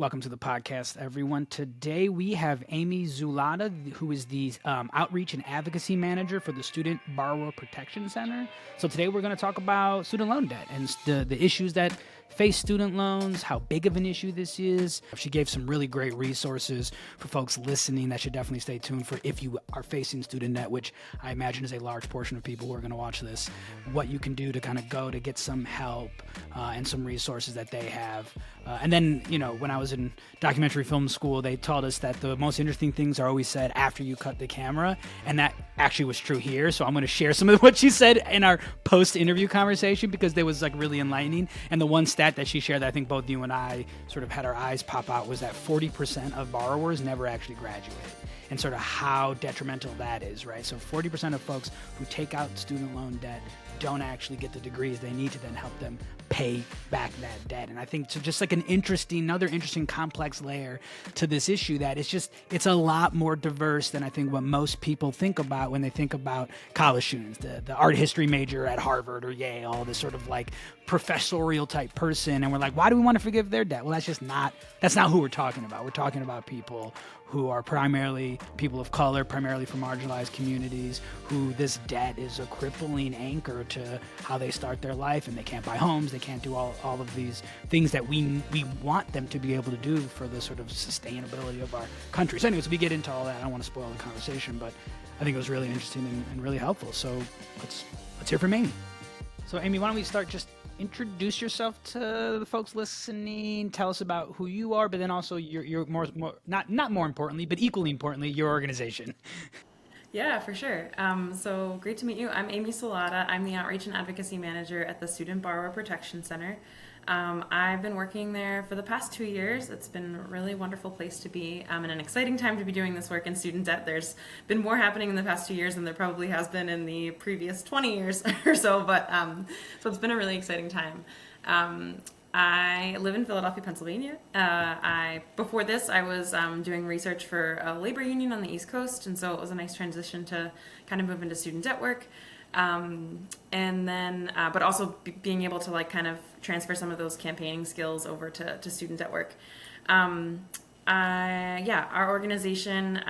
Welcome to the podcast, everyone. Today we have Amy Czulada, who is the Outreach and Advocacy Manager for the Student Borrower Protection Center. So today we're going to talk about student loan debt and the issues that face student loans, how big of an issue this is. She gave some really great resources for folks listening that should definitely stay tuned for if you are facing student debt, which I imagine is a large portion of people who are going to watch this, what you can do to kind of go to get some help and some resources that they have. And then, when I was in documentary film school, they taught us that the most interesting things are always said after you cut the camera. And that actually was true here. So I'm going to share some of what she said in our post-interview conversation because it was really enlightening. And the one stat that she shared that I think both you and I sort of had our eyes pop out was that 40% of borrowers never actually graduate, and sort of how detrimental that is, right? So 40% of folks who take out student loan debt don't actually get the degrees they need to then help them pay back that debt. And I think so just like another interesting complex layer to this issue that it's a lot more diverse than I think what most people think about when they think about college students, the art history major at Harvard or Yale, this sort of like professorial type person. And we're like, why do we want to forgive their debt? Well, that's not who we're talking about. We're talking about people who are primarily people of color, primarily from marginalized communities, who this debt is a crippling anchor to how they start their life, and they can't buy homes, they can't do all of these things that we want them to be able to do for the sort of sustainability of our country. So anyways, we get into all that. I don't want to spoil the conversation, but I think it was really interesting and really helpful. So let's hear from Amy. So Amy, why don't we start, just introduce yourself to the folks listening, tell us about who you are, but then also your more not more importantly, but equally importantly, your organization. Yeah, for sure. So great to meet you. I'm Amy Czulada. I'm the Outreach and Advocacy Manager at the Student Borrower Protection Center. I've been working there for the past 2 years. It's been a really wonderful place to be and an exciting time to be doing this work in student debt. There's been more happening in the past 2 years than there probably has been in the previous 20 years or so, but so it's been a really exciting time. I live in Philadelphia, Pennsylvania. Before this, I was doing research for a labor union on the East Coast, and so it was a nice transition to kind of move into student debt work. And then, but also being able to kind of transfer some of those campaigning skills over to student debt work. Our organization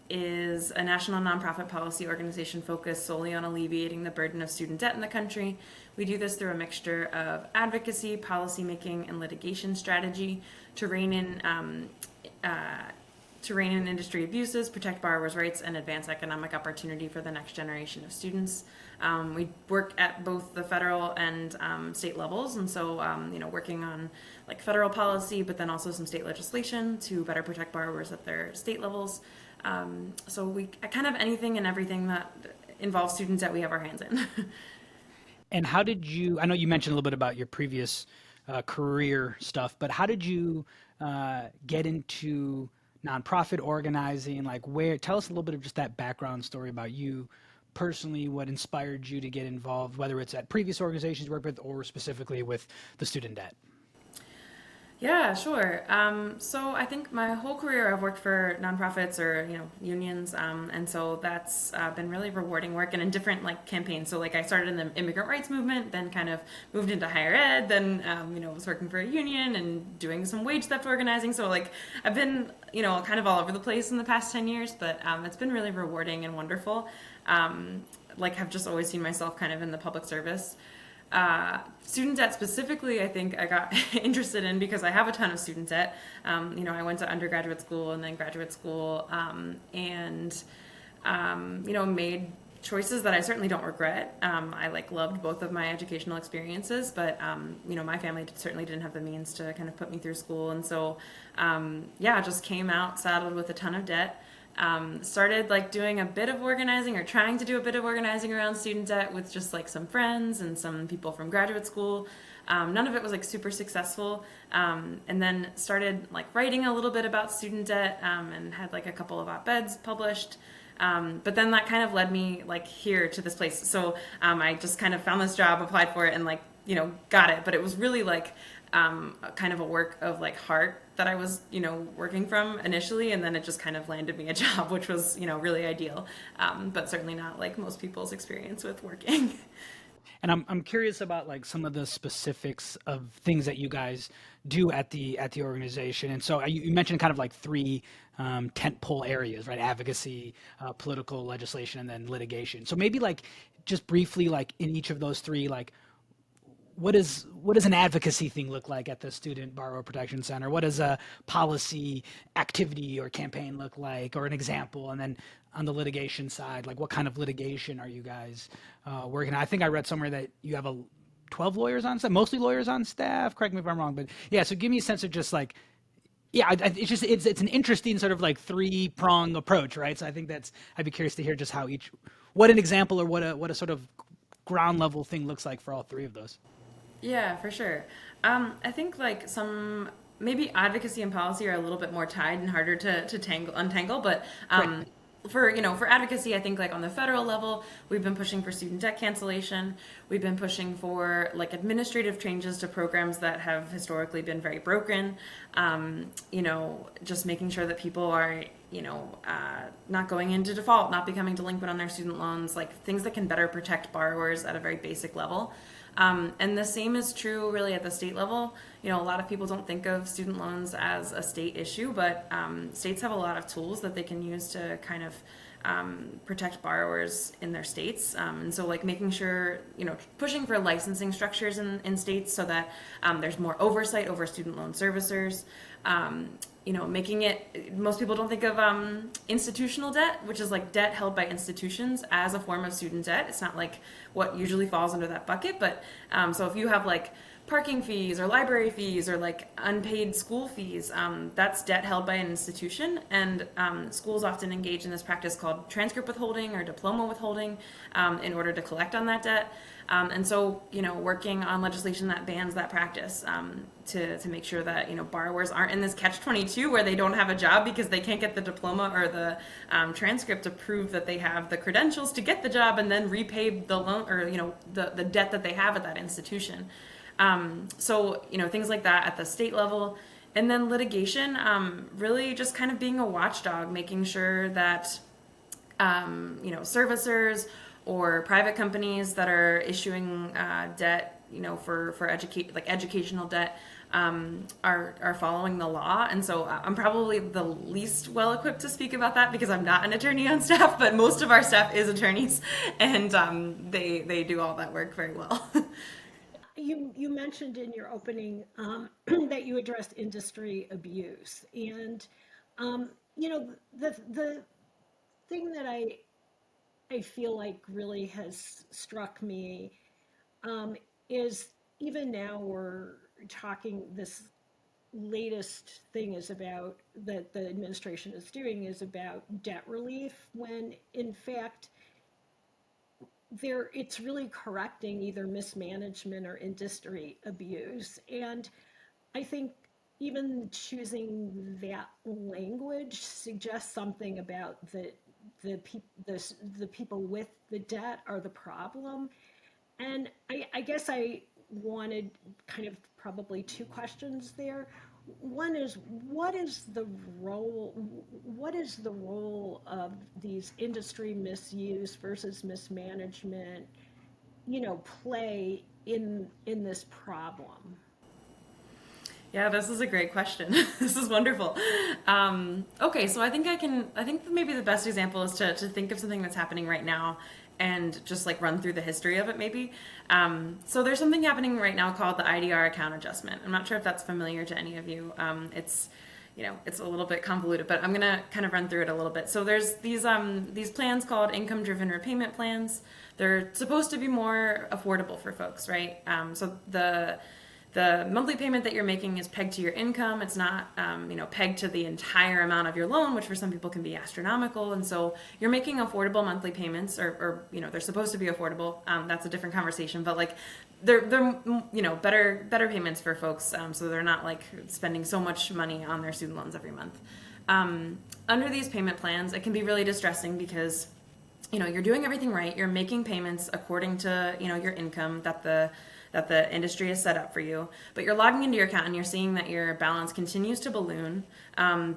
is a national nonprofit policy organization focused solely on alleviating the burden of student debt in the country. We do this through a mixture of advocacy, policymaking, and litigation strategy to rein in industry abuses, protect borrowers' rights, and advance economic opportunity for the next generation of students. We work at both the federal and state levels, and so working on federal policy, but then also some state legislation to better protect borrowers at their state levels. So we kind of anything and everything that involves student debt, we have our hands in. And how did you? I know you mentioned a little bit about your previous career stuff, but how did you get into nonprofit organizing? Tell us a little bit of just that background story about you personally, what inspired you to get involved, whether it's at previous organizations you worked with or specifically with the student debt. Yeah, sure. So I think my whole career I've worked for nonprofits or unions, and so that's been really rewarding work and in different campaigns. So I started in the immigrant rights movement, then kind of moved into higher ed, then was working for a union and doing some wage theft organizing. So I've been kind of all over the place in the past 10 years, but it's been really rewarding and wonderful. Have just always seen myself kind of in the public service. Student debt specifically, I think I got interested in because I have a ton of student debt. I went to undergraduate school and then graduate school, and made choices that I certainly don't regret. I loved both of my educational experiences, but my family certainly didn't have the means to kind of put me through school, and so just came out saddled with a ton of debt. Started doing a bit of organizing or trying to do a bit of organizing around student debt with just some friends and some people from graduate school. None of it was super successful. And then started writing a little bit about student debt and had a couple of op-eds published. But then that kind of led me here to this place. So I just kind of found this job, applied for it, and got it. But it was really kind of a work of heart that I was, working from initially, and then it just kind of landed me a job, which was, really ideal, but certainly not most people's experience with working. And I'm curious about some of the specifics of things that you guys do at the organization. And so you mentioned kind of like three tentpole areas, right? Advocacy, political legislation, and then litigation. So maybe like just briefly, like in each of those three, like what does an advocacy thing look like at the Student Borrower Protection Center? What does a policy activity or campaign look like, or an example? And then on the litigation side, like what kind of litigation are you guys working on? I think I read somewhere that you have 12 lawyers on staff, mostly lawyers on staff. Correct me if I'm wrong, but yeah. So give me a sense of just like, yeah, it's an interesting sort of like three-prong approach, right? So I think I'd be curious to hear just what an example or what a sort of ground level thing looks like for all three of those. Yeah, for sure. I think like some maybe advocacy and policy are a little bit more tied and harder to untangle, but Right. for advocacy, I think like on the federal level, we've been pushing for student debt cancellation. We've been pushing for like administrative changes to programs that have historically been very broken. Just making sure that people are not going into default, not becoming delinquent on their student loans, like things that can better protect borrowers at a very basic level. And the same is true really at the state level. A lot of people don't think of student loans as a state issue, but states have a lot of tools that they can use to kind of protect borrowers in their states. And so like making sure, pushing for licensing structures in states so that there's more oversight over student loan servicers. Making it, most people don't think of institutional debt, which is like debt held by institutions as a form of student debt. It's not like what usually falls under that bucket, but so if you have like parking fees or library fees or like unpaid school fees, that's debt held by an institution. And schools often engage in this practice called transcript withholding or diploma withholding in order to collect on that debt. And so, working on legislation that bans that practice to make sure that, borrowers aren't in this catch-22 where they don't have a job because they can't get the diploma or the transcript to prove that they have the credentials to get the job and then repay the loan or, the debt that they have at that institution. Things like that at the state level. And then litigation, really just kind of being a watchdog, making sure that, servicers or private companies that are issuing debt, for educational debt, are following the law. And so I'm probably the least well equipped to speak about that because I'm not an attorney on staff, but most of our staff is attorneys, and they do all that work very well. You mentioned in your opening that you addressed industry abuse, and the thing that I feel like really has struck me is even now we're talking, this latest thing is about that the administration is doing is about debt relief, when in fact it's really correcting either mismanagement or industry abuse. And I think even choosing that language suggests something about the people with the debt are the problem. And I guess I wanted kind of probably two questions there. One is what is the role of these industry misuse versus mismanagement, play in this problem? Yeah, this is a great question. This is wonderful. Okay, so I think maybe the best example is to think of something that's happening right now and just like run through the history of it maybe. So there's something happening right now called the IDR account adjustment. I'm not sure if that's familiar to any of you. It's a little bit convoluted, but I'm gonna kind of run through it a little bit. So there's these plans called income-driven repayment plans. They're supposed to be more affordable for folks, right? So the monthly payment that you're making is pegged to your income. It's not, pegged to the entire amount of your loan, which for some people can be astronomical. And so you're making affordable monthly payments, or they're supposed to be affordable. That's a different conversation, but like they're better payments for folks, so they're not like spending so much money on their student loans every month. Under these payment plans, it can be really distressing because you're doing everything right. You're making payments according to your income that the that the industry has set up for you. But you're logging into your account and you're seeing that your balance continues to balloon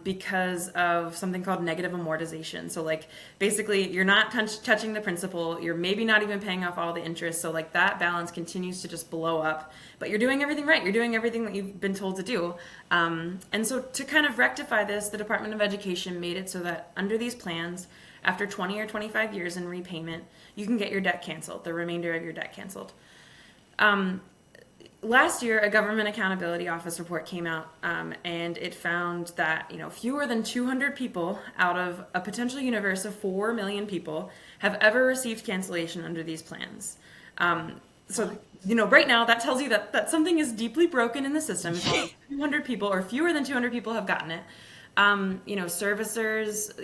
because of something called negative amortization. So like basically you're not touching the principal, you're maybe not even paying off all the interest. So like that balance continues to just blow up, but you're doing everything right. You're doing everything that you've been told to do. And so to kind of rectify this, the Department of Education made it so that under these plans, after 20 or 25 years in repayment, you can get your debt canceled, the remainder of your debt canceled. Last year, a Government Accountability Office report came out, and it found that fewer than 200 people out of a potential universe of 4 million people have ever received cancellation under these plans. So right now that tells you that something is deeply broken in the system. 200 people or fewer than 200 people have gotten it. Servicers,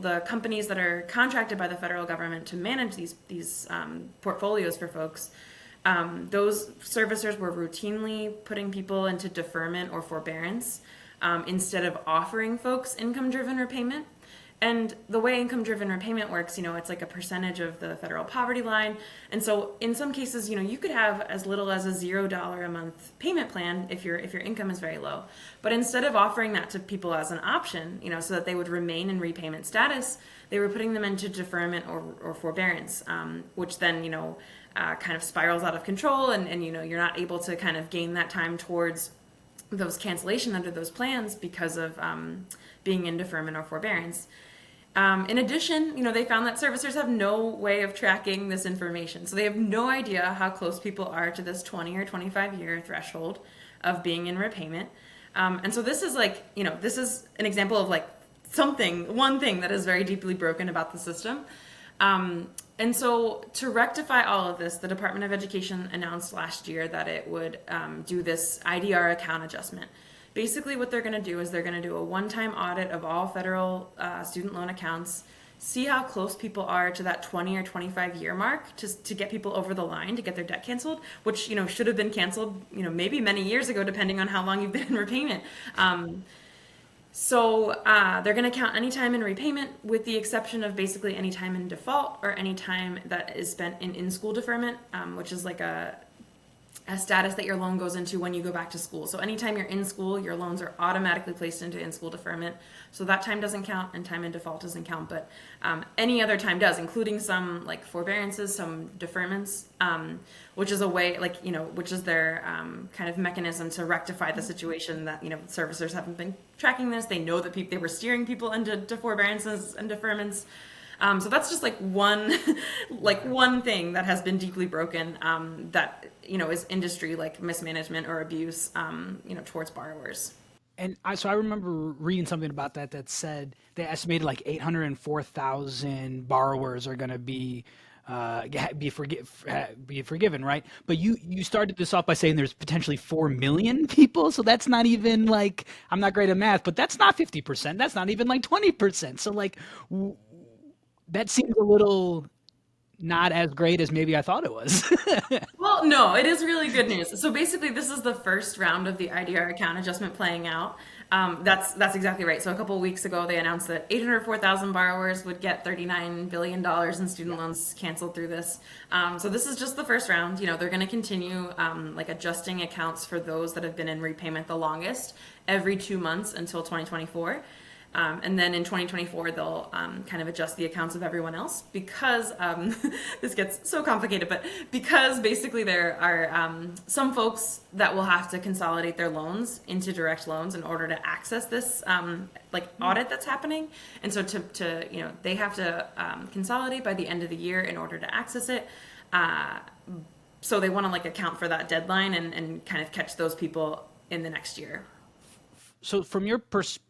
the companies that are contracted by the federal government to manage these portfolios for folks. Those servicers were routinely putting people into deferment or forbearance instead of offering folks income-driven repayment. And the way income-driven repayment works, it's like a percentage of the federal poverty line. And so in some cases, you could have as little as a $0 a month payment plan if your income is very low. But instead of offering that to people as an option, so that they would remain in repayment status, they were putting them into deferment or forbearance, which then, kind of spirals out of control and you're not able to kind of gain that time towards those cancellation under those plans because of being in deferment or forbearance. In addition, they found that servicers have no way of tracking this information. So they have no idea how close people are to this 20 or 25 year threshold of being in repayment. And so this is this is an example of one thing that is very deeply broken about the system. And so to rectify all of this, the Department of Education announced last year that it would do this IDR account adjustment. Basically what they're going to do is they're going to do a one-time audit of all federal student loan accounts, see how close people are to that 20 or 25 year mark to get people over the line to get their debt canceled, which should have been canceled maybe many years ago depending on how long you've been in repayment. So they're going to count any time in repayment with the exception of basically any time in default or any time that is spent in school deferment, which is like a status that your loan goes into when you go back to school. So anytime you're in school, your loans are automatically placed into in-school deferment. So that time doesn't count and time in default doesn't count, but any other time does, including some forbearances, some deferments, which is a way, which is their kind of mechanism to rectify the situation that, servicers haven't been tracking this. They know that they were steering people into forbearances and deferments. So that's just one thing that has been deeply broken that is industry mismanagement or abuse towards borrowers. And I remember reading something about that said they estimated 804,000 borrowers are going to be forgiven, right? But you started this off by saying there's potentially 4 million people, so that's not even I'm not great at math, but that's not 50%. That's not even 20%. So that seems a little not as great as maybe I thought it was. Well, no, it is really good news. So basically, this is the first round of the IDR account adjustment playing out. That's exactly right. So a couple of weeks ago, they announced that 804,000 borrowers would get $39 billion in student loans canceled through this. So this is just the first round. They're going to continue adjusting accounts for those that have been in repayment the longest every 2 months until 2024. And then in 2024, they'll kind of adjust the accounts of everyone else because this gets so complicated, but because basically there are some folks that will have to consolidate their loans into direct loans in order to access this audit that's happening. And so to they have to consolidate by the end of the year in order to access it. So they want to account for that deadline and kind of catch those people in the next year. So from your perspective,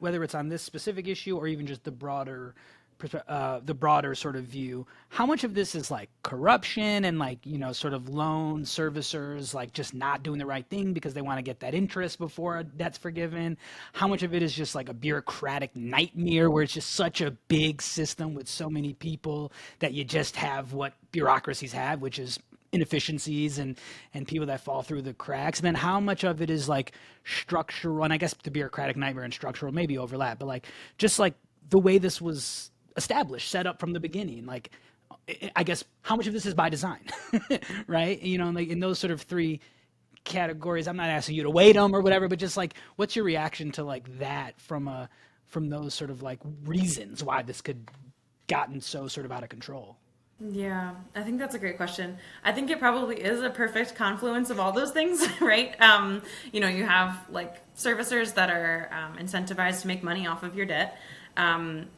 whether it's on this specific issue or even just the broader sort of view, how much of this is corruption and sort of loan servicers just not doing the right thing because they want to get that interest before a debt's forgiven? How much of it is just a bureaucratic nightmare where it's just such a big system with so many people that you just have what bureaucracies have, which is inefficiencies and people that fall through the cracks? And then how much of it is structural? And I guess the bureaucratic nightmare and structural maybe overlap, but just the way this was established, set up from the beginning, I guess how much of this is by design, right? Like in those sort of three categories. I'm not asking you to weight them or whatever, but just like, what's your reaction to like that from those sort of like reasons why this could gotten so sort of out of control? Yeah, I think that's a great question. I think it probably is a perfect confluence of all those things, right? You have like servicers that are incentivized to make money off of your debt. The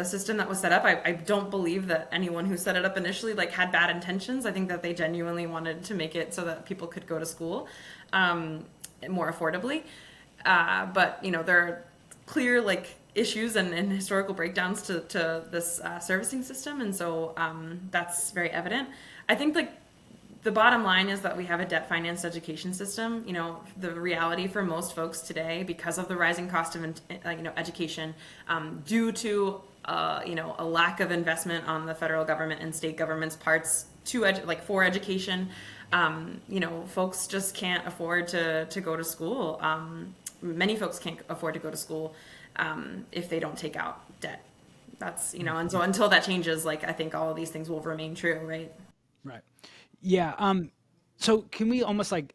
system that was set up, I don't believe that anyone who set it up initially like had bad intentions. I think that they genuinely wanted to make it so that people could go to school more affordably. But there are clear like issues and historical breakdowns to this servicing system, and so that's very evident. I think like the bottom line is that we have a debt financed education system. The reality for most folks today, because of the rising cost of education, due to a lack of investment on the federal government and state government's parts for education, folks just can't afford to go to school. Many folks can't afford to go to school if they don't take out debt. That's and so until that changes, like I think all of these things will remain true, right? Right. Yeah. So can we almost like,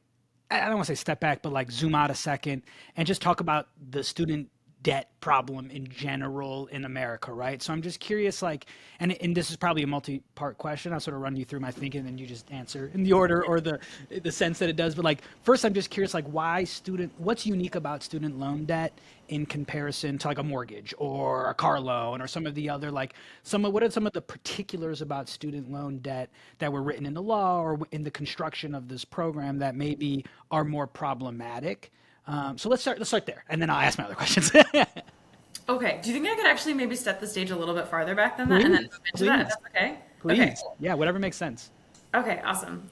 I don't want to say step back, but like zoom out a second and just talk about the student debt problem in general in America, right? So I'm just curious, like, and this is probably a multi-part question. I'll sort of run you through my thinking and then you just answer in the order or the sense that it does. But like, first, I'm just curious, like, what's unique about student loan debt in comparison to like a mortgage or a car loan or some of the other, like, what are some of the particulars about student loan debt that were written in the law or in the construction of this program that maybe are more problematic? So let's start there, and then I'll ask my other questions. Okay. Do you think I could actually maybe set the stage a little bit farther back than that, and then move into that? If that's okay. Please. Okay. Yeah, whatever makes sense. Okay. Awesome.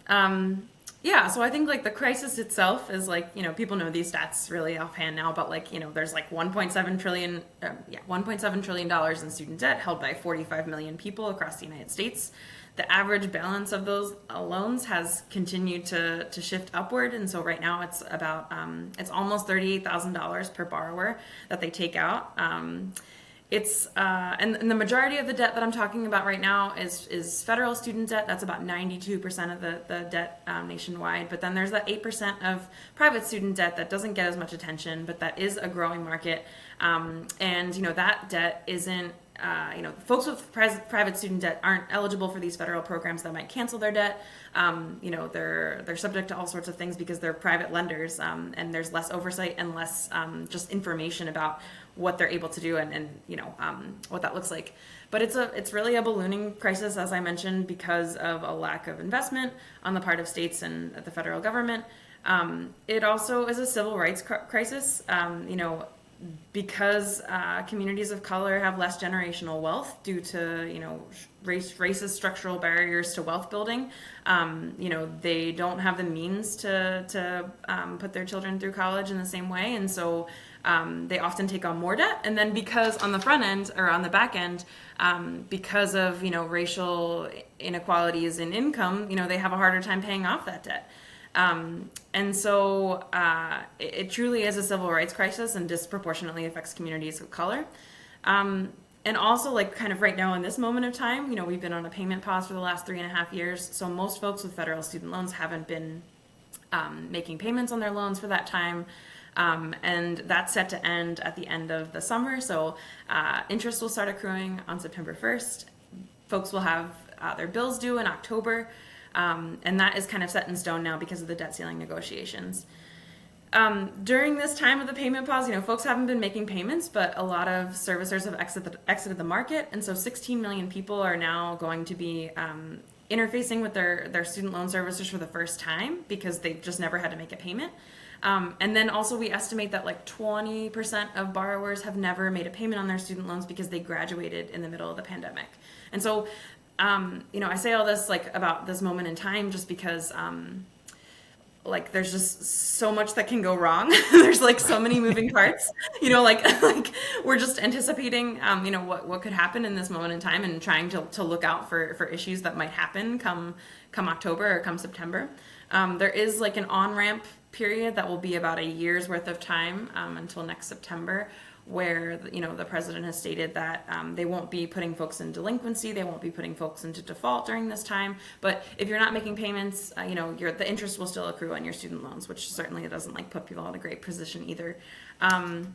Yeah. So I think like the crisis itself is like people know these stats really offhand now, but like there's like 1.7 trillion, $1.7 trillion in student debt held by 45 million people across the United States. The average balance of those loans has continued to shift upward, and so right now it's about it's almost $38,000 per borrower that they take out. And the majority of the debt that I'm talking about right now is federal student debt. That's about 92% of the debt nationwide. But then there's that 8% of private student debt that doesn't get as much attention, but that is a growing market. And that debt isn't. Folks with private student debt aren't eligible for these federal programs that might cancel their debt. They're subject to all sorts of things because they're private lenders, and there's less oversight and less just information about what they're able to do and what that looks like. But it's really a ballooning crisis, as I mentioned, because of a lack of investment on the part of states and the federal government. It also is a civil rights crisis. Because communities of color have less generational wealth due to racist structural barriers to wealth building. They don't have the means to put their children through college in the same way, and so they often take on more debt. And then because on the front end or on the back end, because of racial inequalities in income, they have a harder time paying off that debt. And so it truly is a civil rights crisis and disproportionately affects communities of color. And also, like, kind of right now in this moment of time, we've been on a payment pause for the last 3.5 years. So most folks with federal student loans haven't been making payments on their loans for that time. And that's set to end at the end of the summer. So interest will start accruing on September 1st. Folks will have their bills due in October. And that is kind of set in stone now because of the debt ceiling negotiations. During this time of the payment pause, folks haven't been making payments, but a lot of servicers have exited the market. And so 16 million people are now going to be interfacing with their student loan servicers for the first time because they've just never had to make a payment. And then also we estimate that like 20% of borrowers have never made a payment on their student loans because they graduated in the middle of the pandemic. And so I say all this like about this moment in time just because like there's just so much that can go wrong. There's like so many moving parts, like we're just anticipating what could happen in this moment in time and trying to look out for issues that might happen come October or come September. There is like an on-ramp period that will be about a year's worth of time until next September, where the president has stated that they won't be putting folks in delinquency, they won't be putting folks into default during this time. But if you're not making payments, the interest will still accrue on your student loans, which certainly doesn't like put people in a great position either. And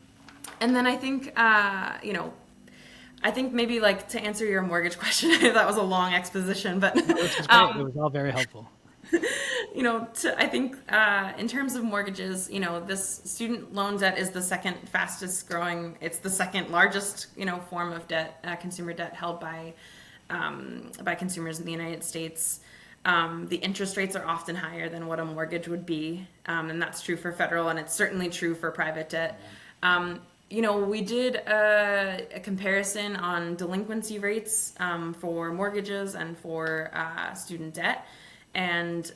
then I think I think maybe like to answer your mortgage question, that was a long exposition, but It was great. It was all very helpful. I think in terms of mortgages, this student loan debt is the second fastest growing. It's the second largest, form of debt, consumer debt held by consumers in the United States. The interest rates are often higher than what a mortgage would be, and that's true for federal, and it's certainly true for private debt. We did a comparison on delinquency rates for mortgages and for student debt. And,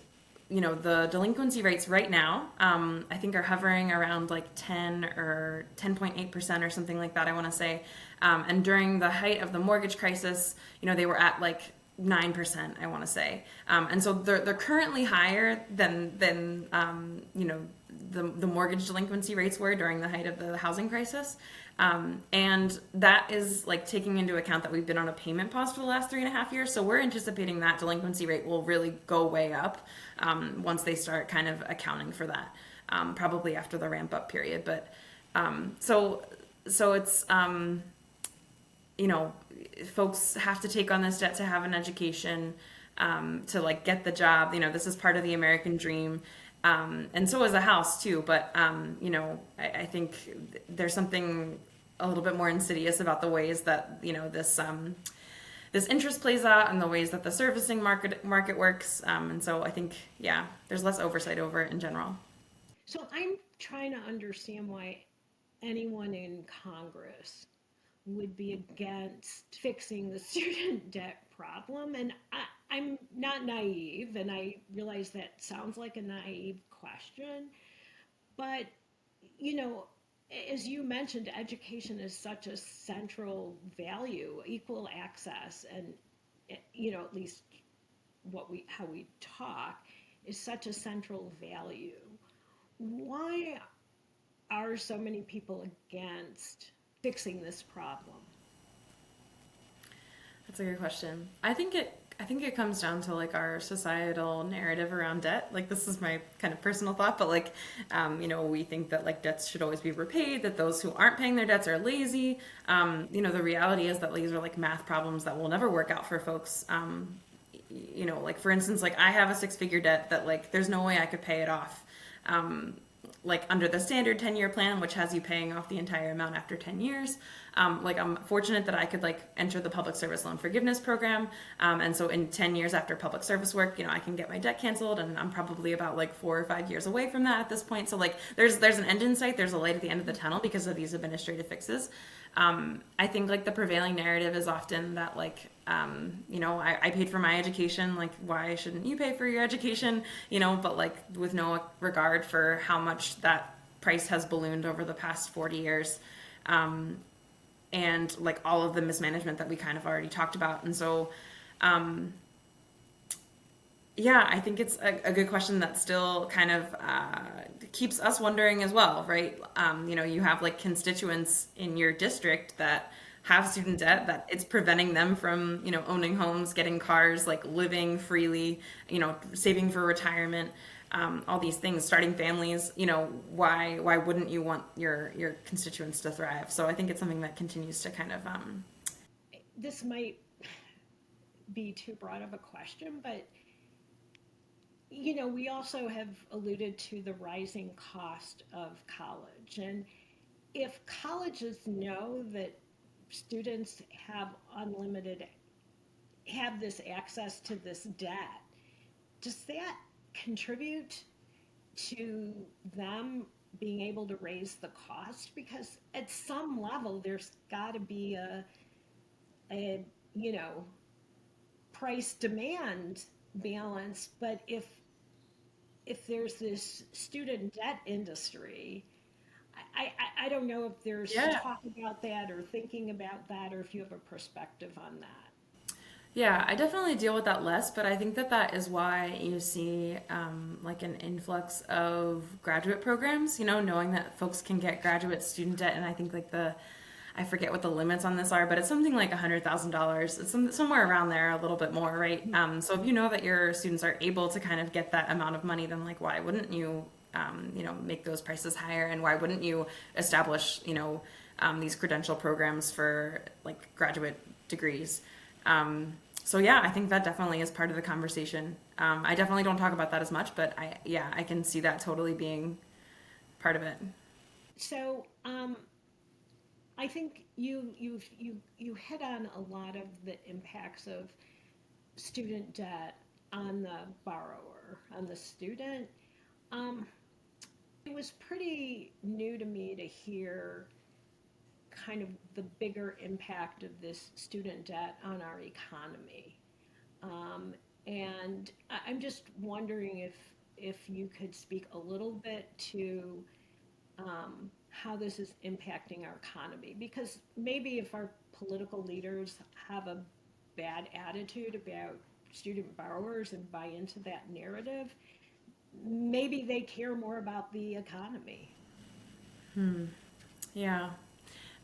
the delinquency rates right now, I think are hovering around like 10 or 10.8% or something like that, I want to say. And during the height of the mortgage crisis, they were at like 9%, I want to say. And so they're currently higher than the mortgage delinquency rates were during the height of the housing crisis. And that is like taking into account that we've been on a payment pause for the last 3.5 years. So we're anticipating that delinquency rate will really go way up once they start kind of accounting for that, probably after the ramp up period. But so it's, folks have to take on this debt to have an education, to like get the job. This is part of the American dream. And so is a house too, but I think there's something a little bit more insidious about the ways that this interest plays out and the ways that the servicing market works. And so I think there's less oversight over it in general. So I'm trying to understand why anyone in Congress would be against fixing the student debt problem. And I'm not naive, and I realize that sounds like a naive question. But, as you mentioned, education is such a central value, equal access, and, at least how we talk is such a central value. Why are so many people against fixing this problem? That's a good question. I think it comes down to like our societal narrative around debt. Like, this is my kind of personal thought, but like, we think that like debts should always be repaid, that those who aren't paying their debts are lazy. The reality is that these are like math problems that will never work out for folks. Like for instance, like I have a 6-figure debt that like, there's no way I could pay it off. Like under the standard 10-year plan, which has you paying off the entire amount after 10 years. Like I'm fortunate that I could like enter the public service loan forgiveness program. And so in 10 years after public service work, I can get my debt canceled, and I'm probably about like 4 or 5 years away from that at this point. So like there's an end in sight, there's a light at the end of the tunnel because of these administrative fixes. I think like the prevailing narrative is often that like, I paid for my education, like why shouldn't you pay for your education? But like with no regard for how much that price has ballooned over the past 40 years. And like all of the mismanagement that we kind of already talked about. And so, I think it's a good question that still kind of keeps us wondering as well, right? You have like constituents in your district that have student debt, that it's preventing them from, owning homes, getting cars, like living freely, saving for retirement, all these things, starting families. Why wouldn't you want your constituents to thrive? So I think it's something that continues to kind of this might be too broad of a question, but we also have alluded to the rising cost of college. And if colleges know that students have this access to this debt, does that contribute to them being able to raise the cost? Because at some level there's got to be a price demand balance. But if there's this student debt industry, I don't know if there's talk about that or thinking about that, or if you have a perspective on that. Yeah, I definitely deal with that less, but I think that that is why you see like an influx of graduate programs, knowing that folks can get graduate student debt. And I think like I forget what the limits on this are, but it's something like $100,000. It's somewhere around there, a little bit more, right? So if you know that your students are able to kind of get that amount of money, then like why wouldn't you, make those prices higher? And why wouldn't you establish, these credential programs for like graduate degrees? So yeah, I think that definitely is part of the conversation. I definitely don't talk about that as much, but I can see that totally being part of it. So I think you hit on a lot of the impacts of student debt on the borrower, on the student. Um, it was pretty new to me to hear kind of the bigger impact of this student debt on our economy. Um, and I'm just wondering if you could speak a little bit to how this is impacting our economy. Because maybe if our political leaders have a bad attitude about student borrowers and buy into that narrative, maybe they care more about the economy. Yeah.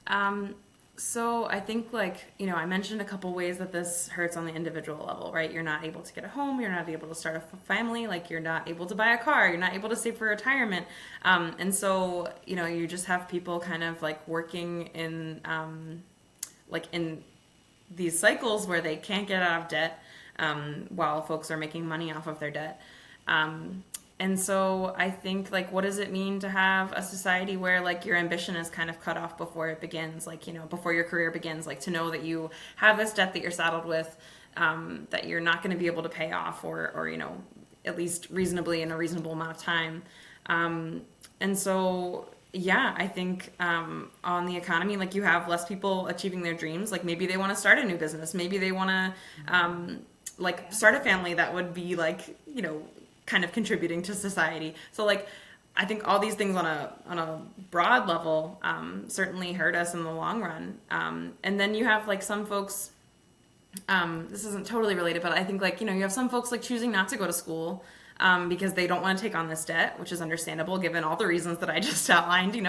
Um, so I think like, I mentioned a couple ways that this hurts on the individual level, right? You're not able to get a home, you're not able to start a family, like you're not able to buy a car, you're not able to save for retirement. And so, you just have people kind of like working in in these cycles where they can't get out of debt, while folks are making money off of their debt. Um, and so I think like what does it mean to have a society where like your ambition is kind of cut off before it begins, like before your career begins, like to know that you have this debt that you're saddled with, that you're not going to be able to pay off, or at least reasonably in a reasonable amount of time. And so yeah, I think on the economy, like you have less people achieving their dreams. Like maybe they want to start a new business, maybe they want to start a family that would be like kind of contributing to society. So like I think all these things on a broad level certainly hurt us in the long run. And then you have like some folks. This isn't totally related, but I think like you have some folks like choosing not to go to school. Because they don't want to take on this debt, which is understandable given all the reasons that I just outlined,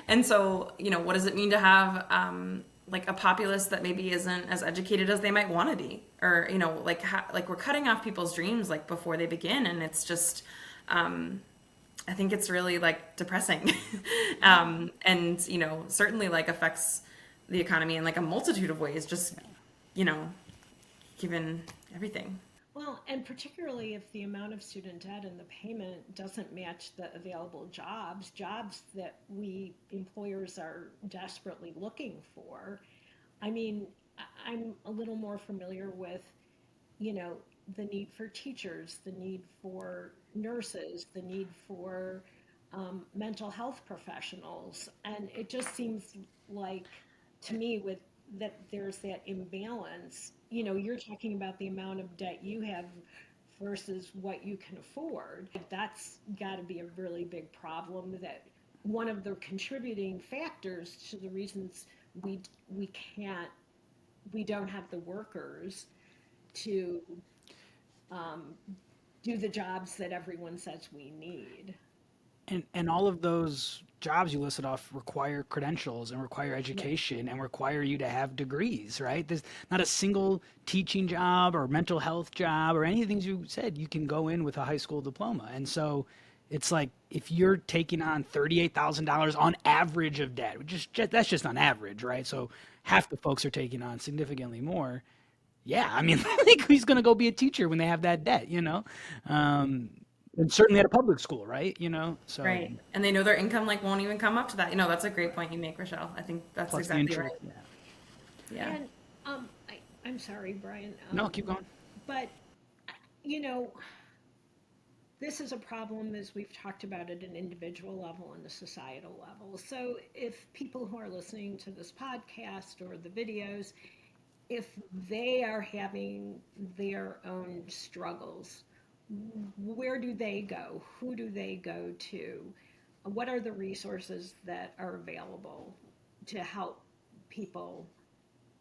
And so, what does it mean to have like a populace that maybe isn't as educated as they might want to be? Or, like we're cutting off people's dreams like before they begin. And it's just, I think it's really like depressing. And, certainly like affects the economy in like a multitude of ways, just, you know, given everything. Well, and particularly if the amount of student debt and the payment doesn't match the available jobs that we employers are desperately looking for. I mean, I'm a little more familiar with, you know, the need for teachers, the need for nurses, the need for mental health professionals. And it just seems like to me with that there's that imbalance. You know, you're talking about the amount of debt you have versus what you can afford. That's got to be a really big problem, that one of the contributing factors to the reasons we we can't we don't have the workers to um, do the jobs that everyone says we need. And all of those jobs you listed off require credentials and require Yeah. education and require you to have degrees, right? There's not a single teaching job or mental health job or any of the things you said you can go in with a high school diploma. And so it's like if you're taking on $38,000 on average of debt, which is just, that's just on average, right? So half the folks are taking on significantly more. Yeah, I mean, like who's going to go be a teacher when they have that debt, you know? Um, and certainly at a public school, right? You know, so Right. And they know their income like won't even come up to that. That's a great point you make, Rochelle. I think that's plus the exactly right. interest. Yeah. Yeah. And I'm sorry, Brian, No, keep going. but you know, this is a problem as we've talked about at an individual level and a societal level. So if people who are listening to this podcast or the videos, if they are having their own struggles, where do they go? Who do they go to? What are the resources that are available to help people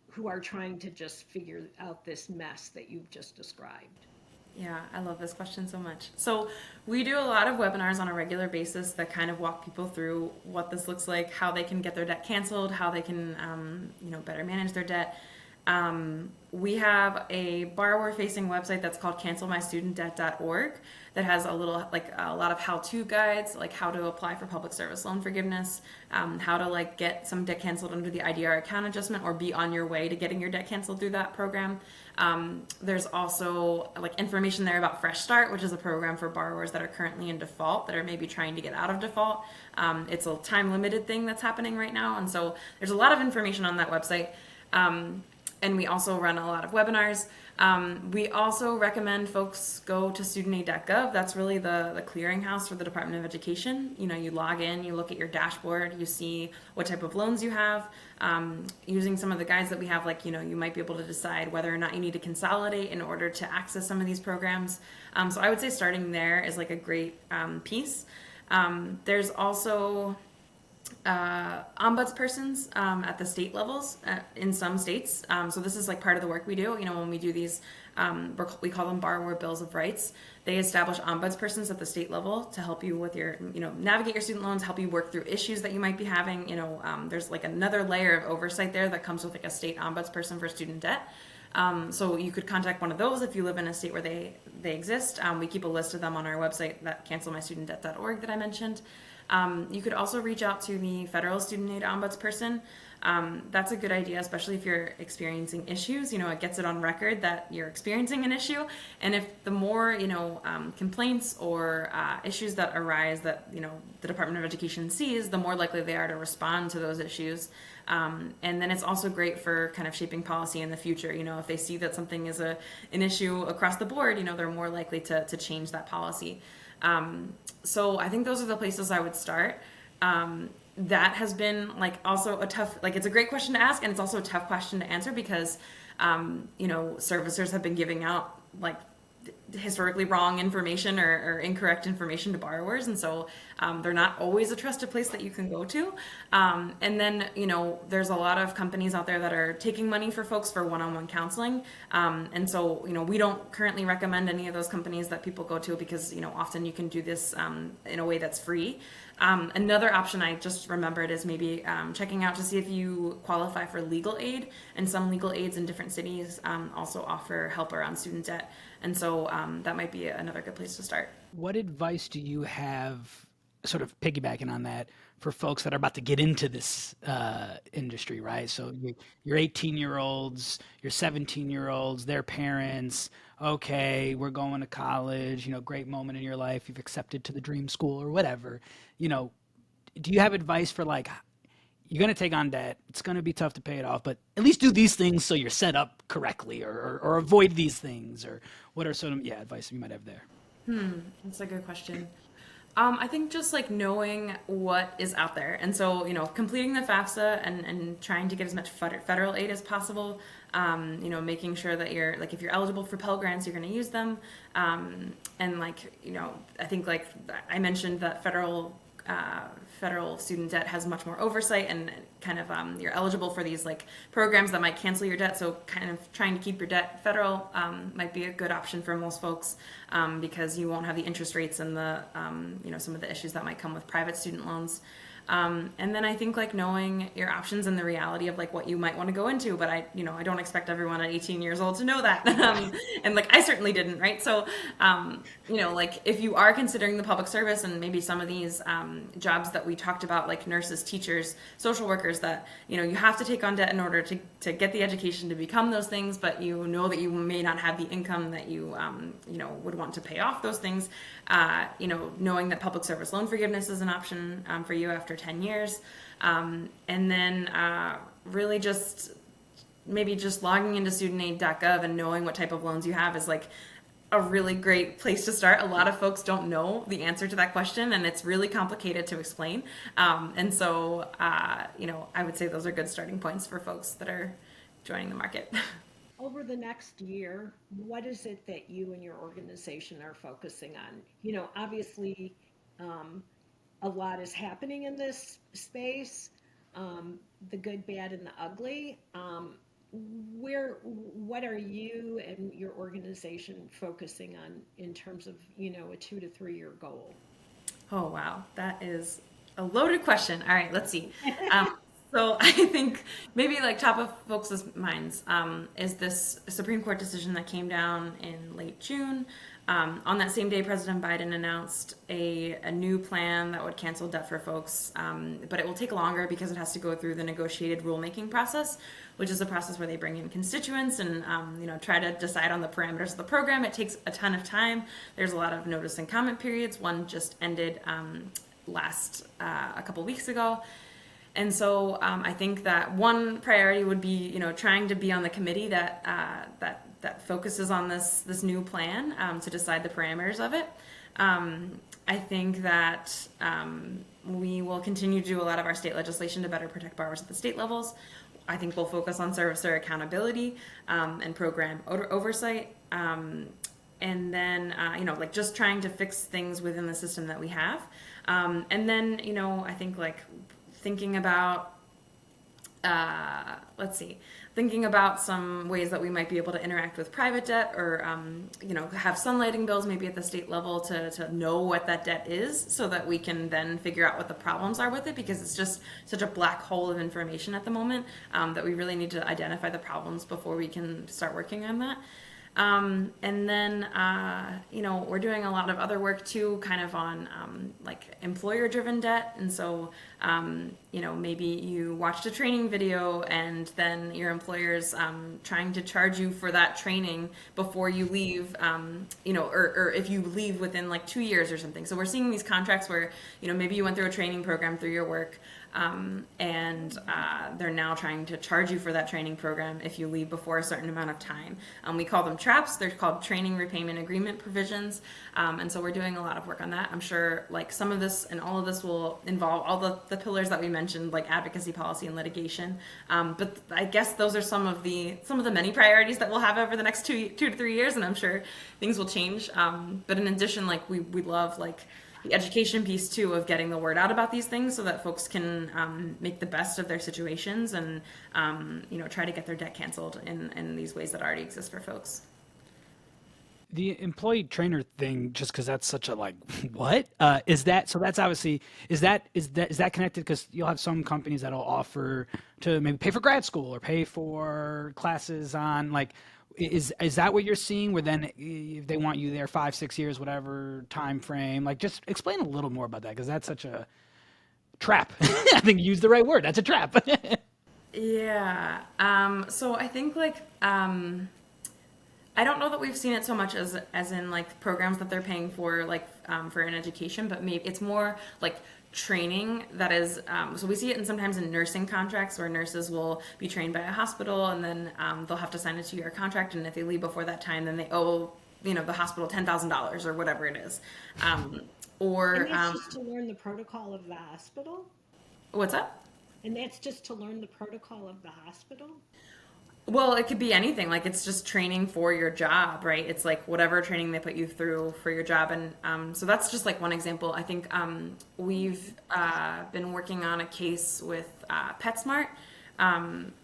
who are trying to just figure out this mess that you've just described? Yeah, I love this question so much. So, we do a lot of webinars on a regular basis that kind of walk people through what this looks like, how they can get their debt canceled, how they can, better manage their debt. We have a borrower-facing website that's called cancelmystudentdebt.org that has a lot of how-to guides, like how to apply for public service loan forgiveness, how to get some debt canceled under the IDR account adjustment, or be on your way to getting your debt canceled through that program. There's also information there about Fresh Start, which is a program for borrowers that are currently in default, that are maybe trying to get out of default. It's a time-limited thing that's happening right now, and so there's a lot of information on that website. And we also run a lot of webinars. We also recommend folks go to studentaid.gov. That's really the clearinghouse for the Department of Education. You log in, you look at your dashboard, you see what type of loans you have. Using some of the guides that we have, you might be able to decide whether or not you need to consolidate in order to access some of these programs. So I would say starting there is a great piece. There's also ombudspersons at the state levels in some states. So this is part of the work we do. When we do these, we call them borrower bills of rights. They establish ombudspersons at the state level to help you with your, navigate your student loans, help you work through issues that you might be having. There's another layer of oversight there that comes with a state ombudsperson for student debt. So you could contact one of those if you live in a state where they exist. We keep a list of them on our website, that cancelmystudentdebt.org that I mentioned. You could also reach out to the federal student aid ombudsperson. That's a good idea, especially if you're experiencing issues. It gets it on record that you're experiencing an issue. And if the more, complaints or issues that arise that, the Department of Education sees, the more likely they are to respond to those issues. And then it's also great for kind of shaping policy in the future. If they see that something is an issue across the board, they're more likely to change that policy. So I think those are the places I would start. That has been also a tough, it's a great question to ask, and it's also a tough question to answer because, servicers have been giving out historically wrong information or incorrect information to borrowers, and so they're not always a trusted place that you can go to. And then there's a lot of companies out there that are taking money for folks for one-on-one counseling, and so we don't currently recommend any of those companies that people go to because often you can do this in a way that's free. Another option I just remembered is maybe checking out to see if you qualify for legal aid, and some legal aids in different cities also offer help around student debt, and so that might be another good place to start. What advice do you have, sort of piggybacking on that, for folks that are about to get into this industry, right? So you're 18-year-olds, you're 17-year-olds, their parents, okay, we're going to college, great moment in your life, you've accepted to the dream school or whatever. Do you have advice for you're going to take on debt, it's going to be tough to pay it off, but at least do these things so you're set up correctly, or avoid these things, or what are some advice you might have there? That's a good question. I think just like knowing what is out there. And so, completing the FAFSA and trying to get as much federal aid as possible, making sure that you're, like, if you're eligible for Pell Grants, you're going to use them. And I think like I mentioned that federal student debt has much more oversight, and kind of you're eligible for these like programs that might cancel your debt. So kind of trying to keep your debt federal might be a good option for most folks, because you won't have the interest rates and the some of the issues that might come with private student loans. And then I think like knowing your options and the reality of like what you might want to go into, but I don't expect everyone at 18 years old to know that. And like I certainly didn't, right? So, like if you are considering the public service and maybe some of these jobs that we talked about, like nurses, teachers, social workers, that, you have to take on debt in order to get the education to become those things, but that you may not have the income that you, would want to pay off those things. Knowing that public service loan forgiveness is an option for you after 10 years. And then really just logging into studentaid.gov and knowing what type of loans you have is like a really great place to start. A lot of folks don't know the answer to that question, and it's really complicated to explain. And so, I would say those are good starting points for folks that are joining the market. Over the next year, what is it that you and your organization are focusing on? Obviously, a lot is happening in this space, the good, bad, and the ugly. what are you and your organization focusing on in terms of, a 2 to 3 year goal? Oh, wow. That is a loaded question. All right, let's see. So I think maybe like top of folks' minds is this Supreme Court decision that came down in late June. On that same day, President Biden announced a new plan that would cancel debt for folks, but it will take longer because it has to go through the negotiated rulemaking process, which is a process where they bring in constituents and try to decide on the parameters of the program. It takes a ton of time. There's a lot of notice and comment periods. One just ended a couple weeks ago. And so I think that one priority would be, trying to be on the committee that focuses on this new plan to decide the parameters of it. I think that we will continue to do a lot of our state legislation to better protect borrowers at the state levels. I think we'll focus on servicer accountability and program oversight. And then, like just trying to fix things within the system that we have. And then, I think like thinking about, thinking about some ways that we might be able to interact with private debt or, have sunlighting bills maybe at the state level to know what that debt is so that we can then figure out what the problems are with it, because it's just such a black hole of information at the moment that we really need to identify the problems before we can start working on that. And then, we're doing a lot of other work too, kind of on like employer-driven debt. And so, maybe you watched a training video and then your employer's trying to charge you for that training before you leave, or if you leave within like 2 years or something. So we're seeing these contracts where, maybe you went through a training program through your work. And they're now trying to charge you for that training program if you leave before a certain amount of time. We call them traps. They're called training repayment agreement provisions. And so we're doing a lot of work on that. I'm sure like some of this and all of this will involve all the pillars that we mentioned, like advocacy, policy, and litigation. But I guess those are some of the many priorities that we'll have over the next 2 to 3 years, and I'm sure things will change. But in addition, like we love like the education piece too of getting the word out about these things so that folks can make the best of their situations and try to get their debt canceled in these ways that already exist for folks. The employee trainer thing, just because that's such a like, what is that? So that's obviously is that connected? Because you'll have some companies that'll offer to maybe pay for grad school or pay for classes on like. Is that what you're seeing? Where then if they want you there 5-6 years, whatever time frame, like just explain a little more about that, because that's such a trap. I think you used the right word. That's a trap. Yeah. So I think like I don't know that we've seen it so much as in like programs that they're paying for like for an education, but maybe it's more like training that is so we see it sometimes in nursing contracts where nurses will be trained by a hospital and then they'll have to sign a 2-year contract, and if they leave before that time then they owe the hospital $10,000 or whatever it is, or And that's just to learn the protocol of the hospital? what's up. And that's just to learn the protocol of the hospital? Well, it could be anything. Like it's just training for your job, right? It's like whatever training they put you through for your job, and so that's just like one example. I think we've been working on a case with PetSmart,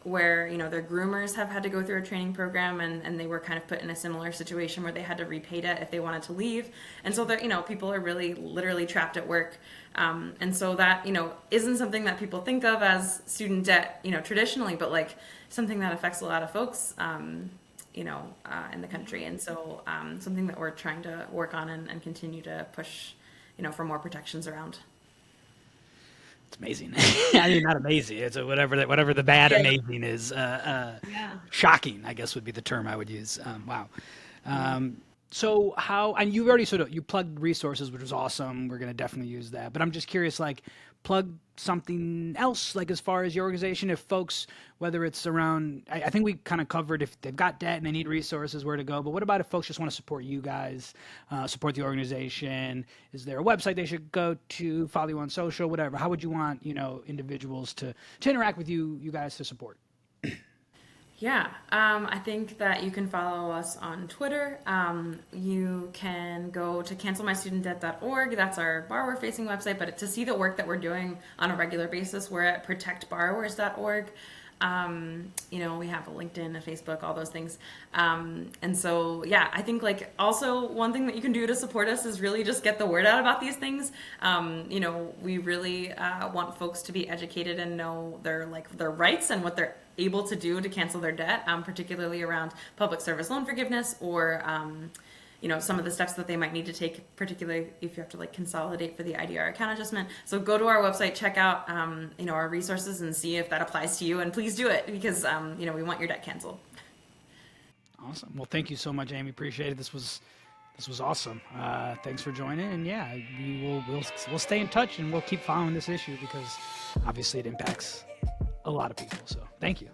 where their groomers have had to go through a training program, and they were kind of put in a similar situation where they had to repay debt if they wanted to leave, and so they're people are really literally trapped at work. And so that isn't something that people think of as student debt traditionally, but like something that affects a lot of folks in the country, and so something that we're trying to work on and continue to push for more protections around. It's amazing. I mean, not amazing. It's whatever the bad amazing is. Yeah. Shocking, I guess, would be the term I would use. Wow. So how, and you already you plugged resources, which was awesome. We're going to definitely use that. But I'm just curious, like, plug something else, like as far as your organization, if folks, whether it's around, I think we kind of covered if they've got debt and they need resources, where to go. But what about if folks just want to support you guys, support the organization? Is there a website they should go to, follow you on social, whatever? How would you want, individuals to interact with you guys to support? Yeah, I think that you can follow us on Twitter. You can go to cancelmystudentdebt.org. That's our borrower-facing website. But to see the work that we're doing on a regular basis, we're at protectborrowers.org. We have a LinkedIn, a Facebook, all those things. And so, yeah, I think like also one thing that you can do to support us is really just get the word out about these things. We really want folks to be educated and know their rights and what they're able to do to cancel their debt, particularly around public service loan forgiveness or some of the steps that they might need to take, particularly if you have to like consolidate for the IDR account adjustment. So go to our website, check out, our resources and see if that applies to you, and please do it because, we want your debt canceled. Awesome. Well, thank you so much, Amy. Appreciate it. This was awesome. Thanks for joining. And yeah, we'll stay in touch and we'll keep following this issue because obviously it impacts a lot of people. So thank you.